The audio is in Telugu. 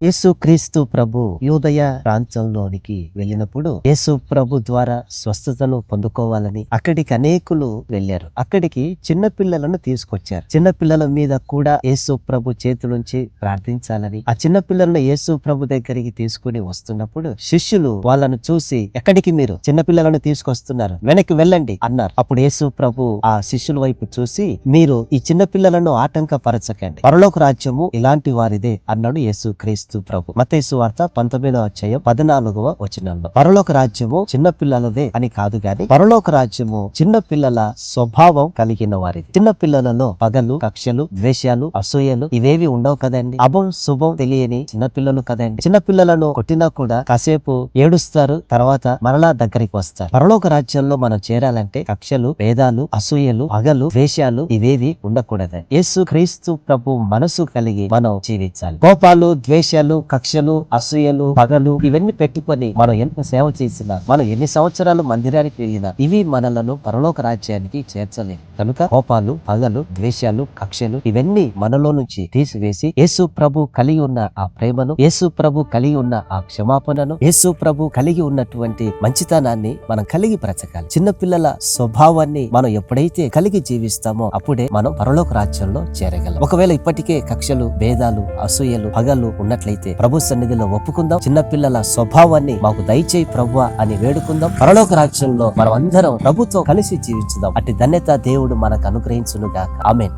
యేసు క్రీస్తు ప్రభు యూదయ ప్రాంతంలోనికి వెళ్ళినప్పుడు యేసు ప్రభు ద్వారా స్వస్థతను పొందుకోవాలని అక్కడికి అనేకులు వెళ్ళారు. అక్కడికి చిన్న పిల్లలను తీసుకొచ్చారు. చిన్న పిల్లల మీద కూడా యేసు ప్రభు చేతి నుంచి ప్రార్థించాలని, ఆ చిన్న పిల్లలను యేసు ప్రభు దగ్గరికి తీసుకుని వస్తున్నప్పుడు శిష్యులు వాళ్ళను చూసి, ఎక్కడికి మీరు చిన్న పిల్లలను తీసుకొస్తున్నారు, వెనక్కి వెళ్ళండి అన్నారు. అప్పుడు యేసు ప్రభు ఆ శిష్యుల వైపు చూసి, మీరు ఈ చిన్న పిల్లలను ఆటంకపరచకండి, పరలోక రాజ్యము ఇలాంటి వారిదే అన్నాడు యేసు క్రీస్తు ప్రభు. మత్తయి సువార్త 19వ అధ్యాయం 14వ వచనంలో పరలోక రాజ్యము చిన్న పిల్లలదే అని కాదు గాని, పరలోక రాజ్యము చిన్న పిల్లల స్వభావం కలిగిన వారిది. చిన్న పిల్లలలో పగలు, కక్షలు, ద్వేషాలు, అసూయలు ఇవేవి ఉండవు కదండి. అభం శుభం తెలియని చిన్న పిల్లలు కదండి. చిన్న పిల్లలను కొట్టినా కూడా కాసేపు ఏడుస్తారు, తర్వాత మరలా దగ్గరికి వస్తారు. పరలోక రాజ్యంలో మనం చేరాలంటే కక్షలు, భేదాలు, అసూయలు, పగలు, ద్వేషాలు ఇవేవి ఉండకూడదు. యేసు క్రీస్తు ప్రభు మనసు కలిగి మనం జీవించాలి. కోపాలు, ద్వేషాలు, కక్షలు, అసూయలు, పగలు ఇవన్నీ పెట్టుకొని మనం ఎంత సేవ చేసినా, మనం ఎన్ని సంవత్సరాలు మందిరానికి వెళ్ళినా ఇవి మనలను పరలోక రాజ్యానికి చేర్చలేవు. కనుక కోపాలు, పగలు, ద్వేషాలు, కక్షలు ఇవన్నీ మనలో నుంచి తీసివేసి యేసు ప్రభు కలిగి ఉన్న ఆ ప్రేమను, యేసు ప్రభు కలిగి ఉన్న ఆ క్షమాపణను, యేసు ప్రభు కలిగి ఉన్నటువంటి మంచితనాన్ని మనం కలిగి బ్రతకాలి. చిన్నపిల్లల స్వభావాన్ని మనం ఎప్పుడైతే కలిగి జీవిస్తామో అప్పుడే మనం పరలోక రాజ్యంలో చేరగలం. ఒకవేళ ఇప్పటికే కక్షలు, భేదాలు, అసూయలు, పగలు ఉన్నట్లయితే ప్రభు సన్నిధిలో ఒప్పుకుందాం. చిన్నపిల్లల స్వభావాన్ని మాకు దయచేయి ప్రభువా అని వేడుకుందాం. పరలోక రాజ్యంలో మనం అందరం ప్రభుతో కలిసి జీవించుదాం. అట్టి ధన్యత దేవుడు మనకు అనుగ్రహించును గాక. ఆమేన్.